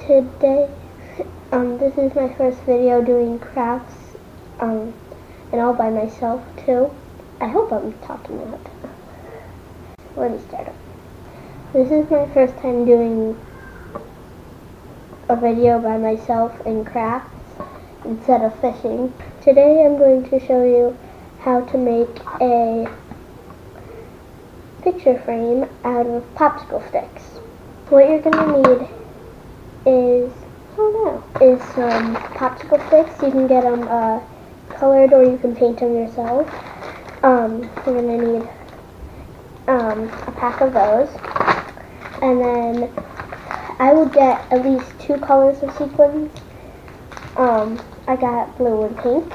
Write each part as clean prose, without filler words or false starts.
today, this is my first video doing crafts, and all by myself too. I hope I'm talking about that. Let me start up. This is my first time doing a video by myself in crafts instead of fishing. Today I'm going to show you how to make a picture frame out of popsicle sticks. What you're going to need is some popsicle sticks. You can get them colored or you can paint them yourself. You're going to need a pack of those, and then I would get at least 2 colors of sequins. I got blue and pink,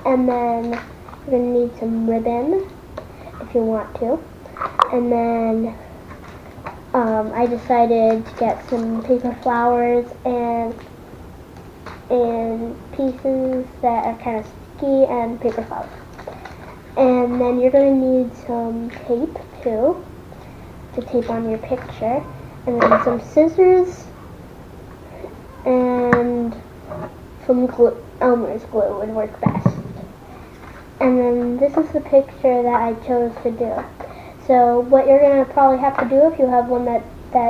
and then you're going to need some ribbon if you want to, and then I decided to get some paper flowers and pieces that are kind of sticky and paper flowers. And then you're going to need some tape too to tape on your picture, and then some scissors and some glue. Elmer's glue would work best. And then this is the picture that I chose to do. So what you're going to probably have to do if you have one that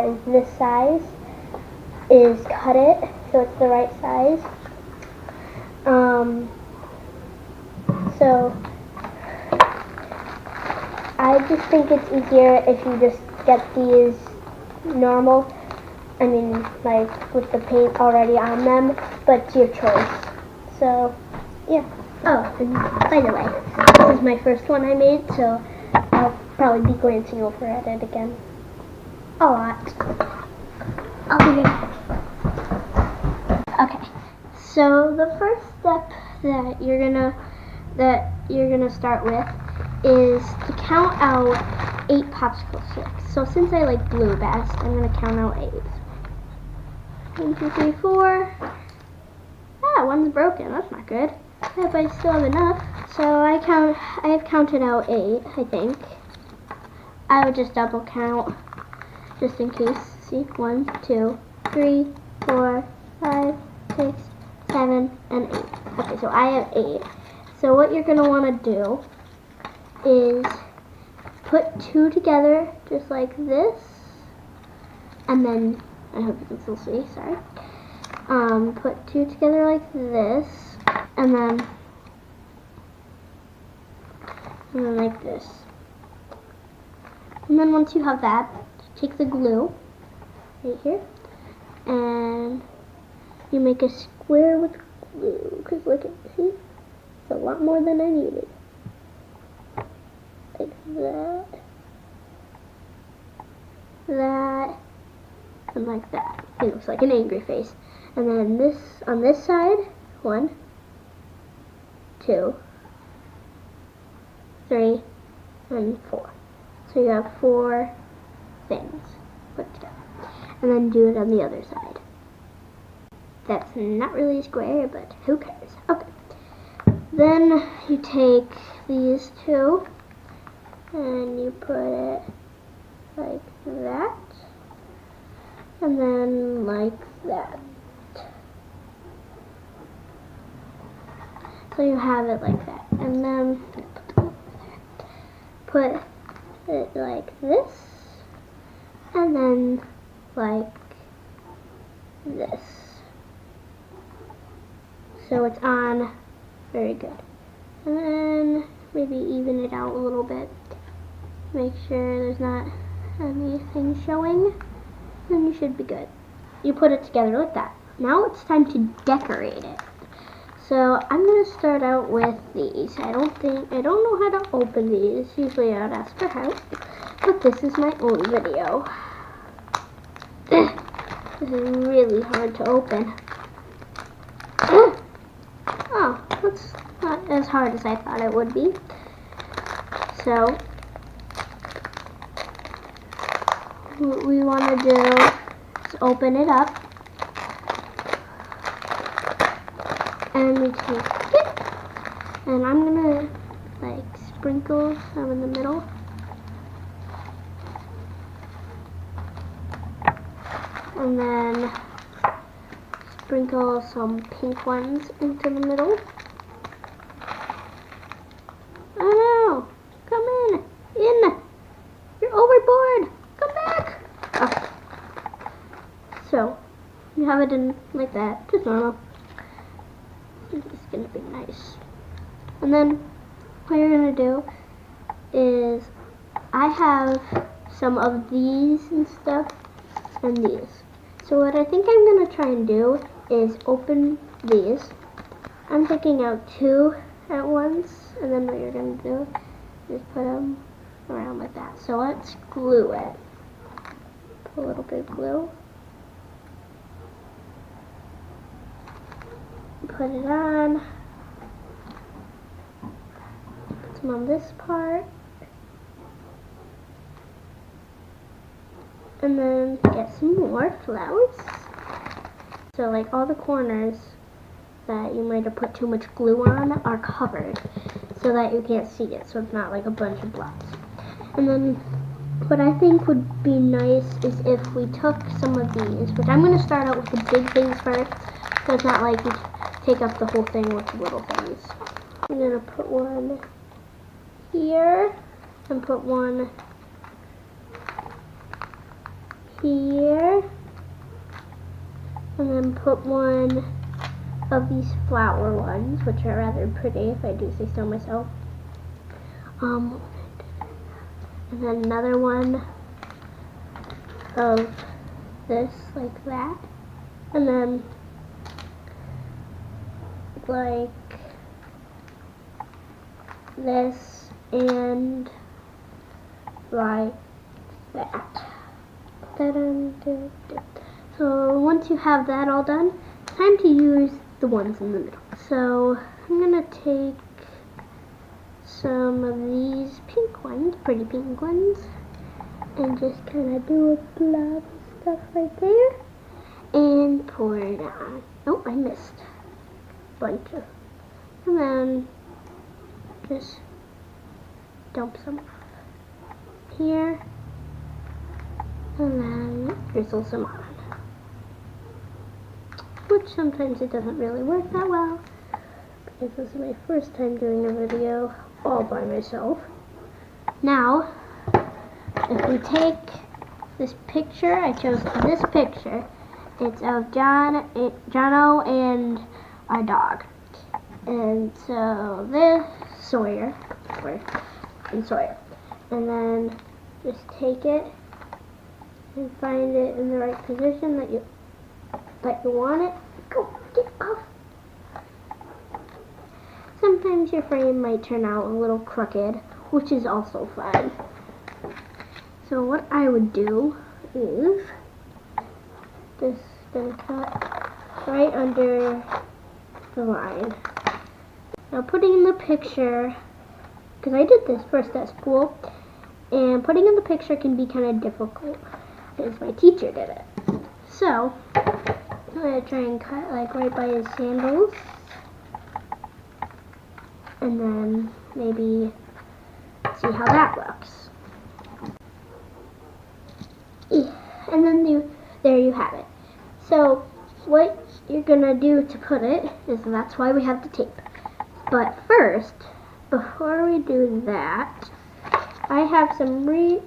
is this size is cut it so it's the right size. So I just think it's easier if you just get these normal, like with the paint already on them, but it's your choice. So yeah. Oh, and by the way, this is my first one I made, so I'll probably be glancing over at it again a lot. I'll be right back. Okay, so the first step that you're gonna start with is to count out 8 popsicle sticks. So since I like blue best, I'm gonna count out 8. 1, 2, 3, 4. Ah, one's broken. That's not good. But I still have enough. So I have counted out 8, I think. I would just double count just in case. See, 1, 2, 3, 4, 5, 6, 7, and 8. Okay, so I have 8. So what you're gonna want to do is put 2 together just like this, and then I hope you can still see. Sorry. Put 2 together like this, and then like this. And then once you have that, take the glue right here, and you make a square with glue. Cause look at, see, it's a lot more than I needed. Like that, and like that. It looks like an angry face. And then this on this side, 1, 2, 3, and 4. So you have 4 things put together. And then do it on the other side. That's not really a square, but who cares? Okay. Then you take these 2 and you put it like that, and then like that. So you have it like that, and then put it like this, and then like this. So it's on very good. And then maybe even it out a little bit. Make sure there's not anything showing, then you should be good. You put it together like that. Now it's time to decorate it. So I'm gonna start out with these. I don't know how to open these. Usually I would ask for help, but this is my own video. This is really hard to open. Oh, that's not as hard as I thought it would be. So what we want to do is open it up, and we take it, and I'm gonna like sprinkle some in the middle, and then sprinkle some pink ones into the middle. Oh no! Come in! You're overboard! Come back! Oh. So, you have it in like that, just normal. It's gonna be nice. And then, what you're gonna do is, I have some of these and stuff, and these. So what I think I'm gonna try and do is open these. I'm taking out 2 at once, and then what you're gonna do is put them around like that. So let's glue it. Put a little bit of glue. Put it on. Put some on this part. And then get some more flowers. So like all the corners that you might have put too much glue on are covered so that you can't see it, so it's not like a bunch of blots. And then what I think would be nice is if we took some of these, which I'm going to start out with the big things first, so it's not like we take up the whole thing with the little things. I'm going to put one here and put one here, and then put one of these flower ones, which are rather pretty if I do say so myself. And then another one of this, like that, and then like this, and like that. So once you have that all done, time to use the ones in the middle. So I'm gonna take some of these pink ones, pretty pink ones, and just kind of do a blob of stuff right there, and pour it on. Oh, I missed a bunch of, and then just dump some here. And then drizzle some on. Which sometimes it doesn't really work that well, because this is my first time doing a video all by myself. Now, if we take this picture, I chose this picture. It's of Jono and our dog. And so this, Sawyer. And then just take it and find it in the right position that you want it. Go, get off. Sometimes your frame might turn out a little crooked, which is also fine. So what I would do is just gonna cut right under the line. Now putting in the picture, because I did this first at school, and putting in the picture can be kind of difficult, because my teacher did it. So, I'm going to try and cut like right by his sandals, and then maybe see how that looks. And then there you have it. So, what you're going to do to put it is, that's why we have the tape. But first, before we do that, I have some really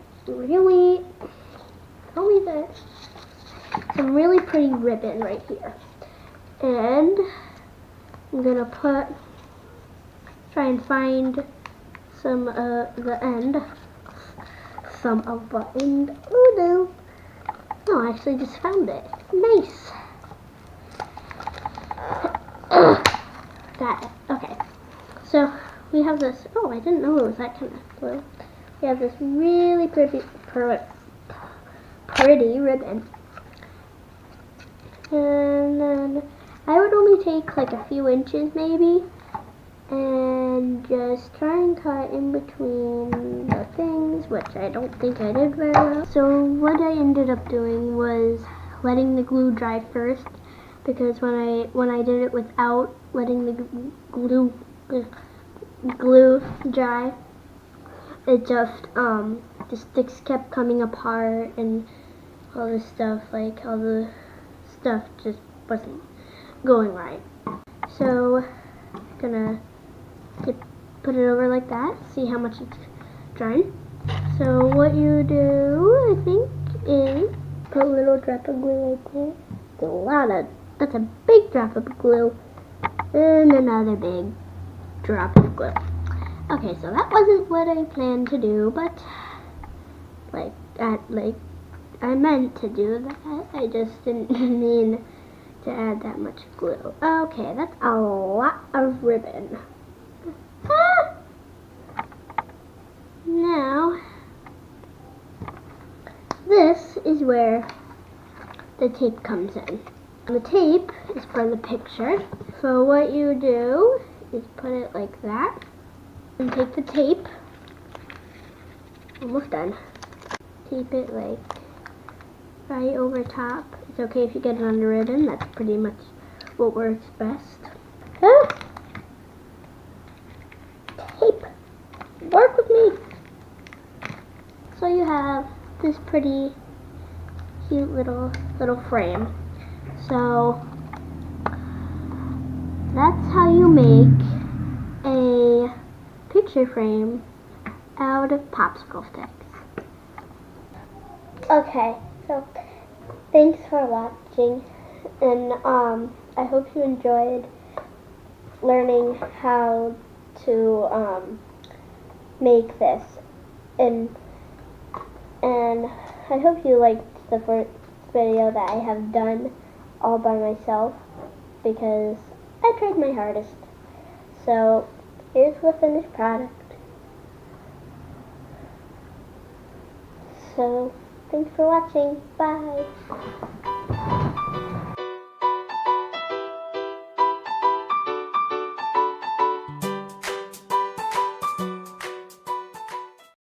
pretty ribbon right here, and I'm gonna try and find some of the end. Oh no! No, I actually just found it. Nice. Got it. Okay. So we have this. Oh, I didn't know it was that kind of blue. We have this really pretty ribbon. And then I would only take like a few inches maybe, and just try and cut in between the things, which I don't think I did very well. So what I ended up doing was letting the glue dry first, because when I did it without letting the glue dry, it just the sticks kept coming apart, and all this stuff, like all the stuff just wasn't going right. So, gonna put it over like that, see how much it's drying. So what you do, I think, is put a little drop of glue right there. That's a big drop of glue. And another big drop of glue. Okay, so that wasn't what I planned to do, but I meant to do that. I just didn't mean to add that much glue. Okay, that's a lot of ribbon. Ah! Now, this is where the tape comes in. The tape is for the picture. So what you do is put it like that, and take the tape, almost done. Tape it like right over top. It's okay if you get it on the ribbon, that's pretty much what works best. Tape, work with me. So you have this pretty cute little frame. So that's how you make a picture frame out of popsicle sticks. Okay, so thanks for watching, and I hope you enjoyed learning how to make this, and I hope you liked the first video that I have done all by myself, because I tried my hardest. So here's the finished product. So thanks for watching. Bye.